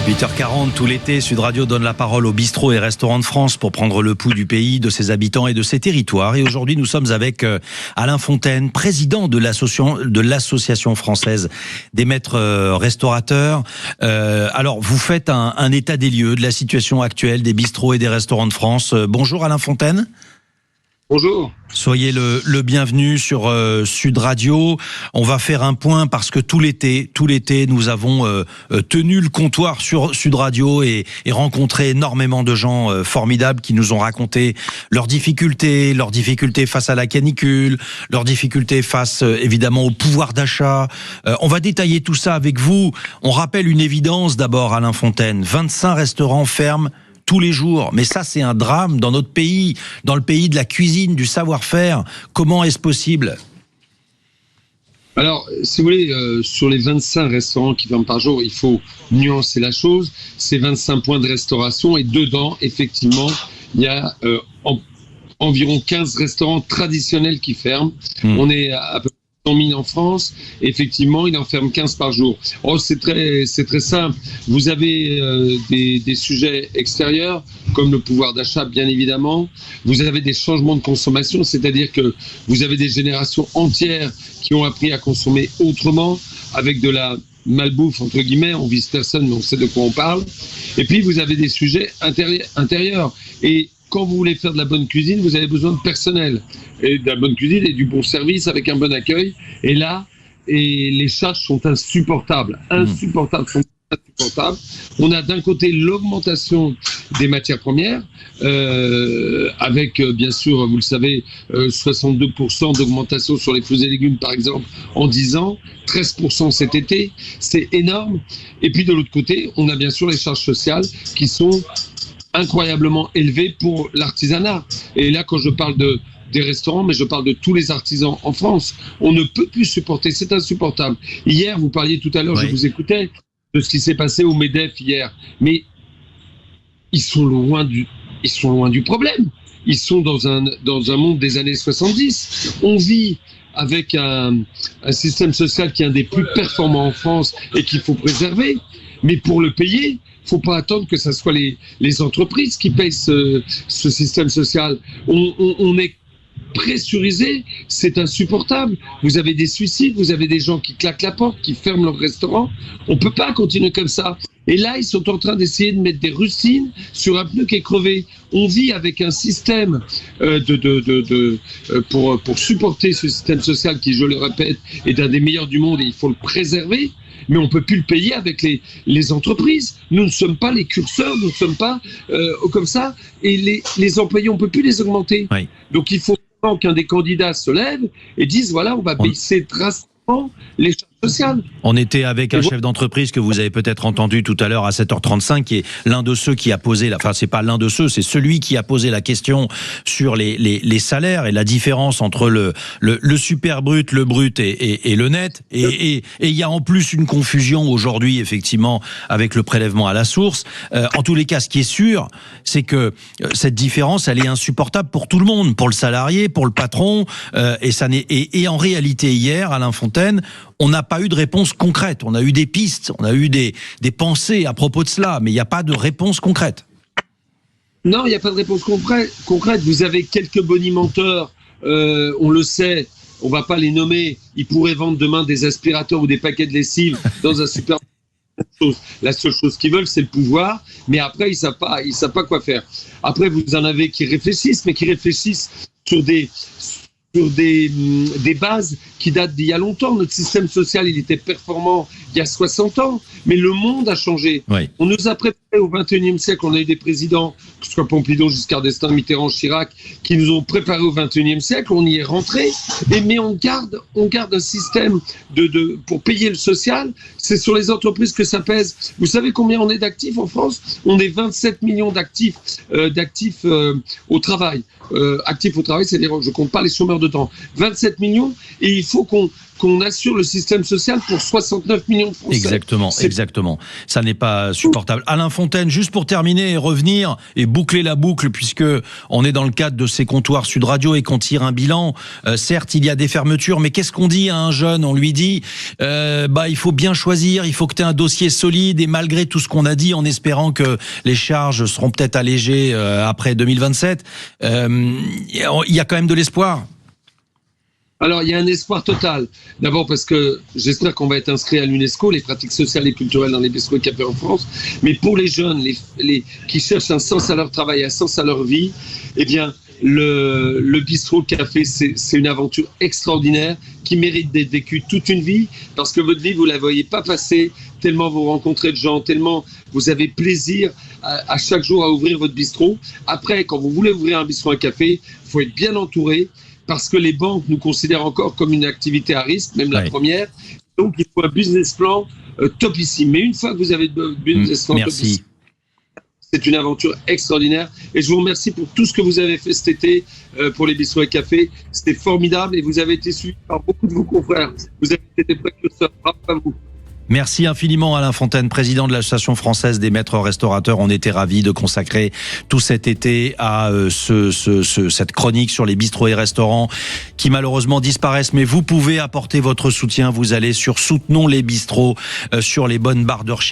8h40, tout l'été, Sud Radio donne la parole aux bistrots et restaurants de France pour prendre le pouls du pays, de ses habitants et de ses territoires. Et aujourd'hui, nous sommes avec Alain Fontaine, président de l'association française des maîtres restaurateurs. Alors, vous faites un état des lieux de la situation actuelle des bistrots et des restaurants de France. Bonjour Alain Fontaine. Bonjour. Soyez le bienvenu sur Sud Radio. On va faire un point parce que tout l'été, nous avons tenu le comptoir sur Sud Radio et rencontré énormément de gens formidables qui nous ont raconté leurs difficultés face à la canicule, leurs difficultés face évidemment au pouvoir d'achat. On va détailler tout ça avec vous. On rappelle une évidence d'abord, Alain Fontaine. 25 restaurants ferment tous les jours. Mais ça, c'est un drame dans notre pays, dans le pays de la cuisine, du savoir-faire. Comment est-ce possible ? Alors, si vous voulez, sur les 25 restaurants qui ferment par jour, il faut nuancer la chose. C'est 25 points de restauration et dedans, effectivement, il y a environ 15 restaurants traditionnels qui ferment. On est à peu près 100 000 en France. Effectivement, il en ferme 15 par jour. Oh, c'est très simple. Vous avez des sujets extérieurs, comme le pouvoir d'achat, bien évidemment. Vous avez des changements de consommation, c'est-à-dire que vous avez des générations entières qui ont appris à consommer autrement, avec de la malbouffe, entre guillemets. On vise personne, mais on sait de quoi on parle. Et puis, vous avez des sujets intérieurs. Et quand vous voulez faire de la bonne cuisine, vous avez besoin de personnel. Et de la bonne cuisine et du bon service avec un bon accueil. Et là, les charges sont insupportables. On a d'un côté l'augmentation des matières premières, avec bien sûr, vous le savez, 62% d'augmentation sur les fruits et légumes par exemple en 10 ans, 13% cet été, c'est énorme. Et puis de l'autre côté, on a bien sûr les charges sociales qui sont incroyablement élevées pour l'artisanat. Et là, quand je parle des restaurants, mais je parle de tous les artisans en France, on ne peut plus supporter, c'est insupportable. Hier, vous parliez tout à l'heure, oui. Je vous écoutais, de ce qui s'est passé au MEDEF hier, mais ils sont loin du problème. Ils sont dans un monde des années 70. On vit avec un système social qui est un des plus performants en France et qu'il faut préserver, mais pour le payer, il ne faut pas attendre que ce soit les entreprises qui payent ce système social. On est pressurisé, c'est insupportable. Vous avez des suicides, vous avez des gens qui claquent la porte, qui ferment leur restaurant. On ne peut pas continuer comme ça. Et là, ils sont en train d'essayer de mettre des rustines sur un pneu qui est crevé. On vit avec un système pour supporter ce système social qui, je le répète, est un des meilleurs du monde et il faut le préserver. Mais on ne peut plus le payer avec les entreprises. Nous ne sommes pas les curseurs, nous ne sommes pas comme ça. Et les employés, on ne peut plus les augmenter. Oui. Donc il faut qu'un des candidats se lève et dise, voilà, on va baisser drastiquement les charges sociales. On était avec un chef d'entreprise que vous avez peut-être entendu tout à l'heure à 7h35, qui est l'un de ceux qui a posé, enfin c'est pas l'un de ceux, c'est celui qui a posé la question sur les salaires et la différence entre le super brut, le brut et le net. Et il y a en plus une confusion aujourd'hui, effectivement, avec le prélèvement à la source. En tous les cas, ce qui est sûr, c'est que cette différence, elle est insupportable pour tout le monde, pour le salarié, pour le patron, et en réalité, hier, Alain Fontaine, on n'a pas eu de réponse concrète. On a eu des pistes, on a eu des pensées à propos de cela, mais il n'y a pas de réponse concrète. Non, il n'y a pas de réponse concrète. Vous avez quelques bonimenteurs, on le sait, on ne va pas les nommer. Ils pourraient vendre demain des aspirateurs ou des paquets de lessive dans un supermarché. La seule chose qu'ils veulent, c'est le pouvoir, mais après, ils ne savent pas quoi faire. Après, vous en avez qui réfléchissent, mais qui réfléchissent sur des bases qui datent d'il y a longtemps. Notre système social, il était performant il y a 60 ans, mais le monde a changé. Oui. On nous a préparé au 21e siècle, on a eu des présidents, que ce soit Pompidou, Giscard d'Estaing, Mitterrand, Chirac, qui nous ont préparé au 21e siècle, on y est rentré, mais on garde un système pour payer le social, c'est sur les entreprises que ça pèse. Vous savez combien on est d'actifs en France ? On est 27 millions d'actifs au travail. Actifs au travail, c'est-à-dire, je ne compte pas les chômeurs de temps. 27 millions, et il faut qu'on qu'on assure le système social pour 69 millions de Français. Exactement. Ça n'est pas supportable. Alain Fontaine, juste pour terminer et revenir et boucler la boucle, puisque on est dans le cadre de ces comptoirs Sud Radio et qu'on tire un bilan. Certes, il y a des fermetures, mais qu'est-ce qu'on dit à un jeune? On lui dit, il faut bien choisir, il faut que tu aies un dossier solide, et malgré tout ce qu'on a dit, en espérant que les charges seront peut-être allégées après 2027, il y a quand même de l'espoir. Alors, il y a un espoir total. D'abord parce que j'espère qu'on va être inscrit à l'UNESCO, les pratiques sociales et culturelles dans les bistrots et cafés en France. Mais pour les jeunes qui cherchent un sens à leur travail, un sens à leur vie, eh bien, le bistrot café, c'est une aventure extraordinaire qui mérite d'être vécue toute une vie, parce que votre vie, vous ne la voyez pas passer, tellement vous rencontrez de gens, tellement vous avez plaisir à chaque jour à ouvrir votre bistrot. Après, quand vous voulez ouvrir un bistrot à café, il faut être bien entouré, parce que les banques nous considèrent encore comme une activité à risque, même la première. Donc, il faut un business plan topissime. Mais une fois que vous avez le business plan topissime, c'est une aventure extraordinaire. Et je vous remercie pour tout ce que vous avez fait cet été pour les bistrots et cafés. C'était formidable et vous avez été suivi par beaucoup de vos confrères. Vous avez été des précurseurs. Bravo à vous. Merci infiniment Alain Fontaine, président de l'Association française des maîtres restaurateurs. On était ravis de consacrer tout cet été à cette chronique sur les bistrots et restaurants qui malheureusement disparaissent. Mais vous pouvez apporter votre soutien. Vous allez sur Soutenons les bistrots, sur les bonnes barres de recherche.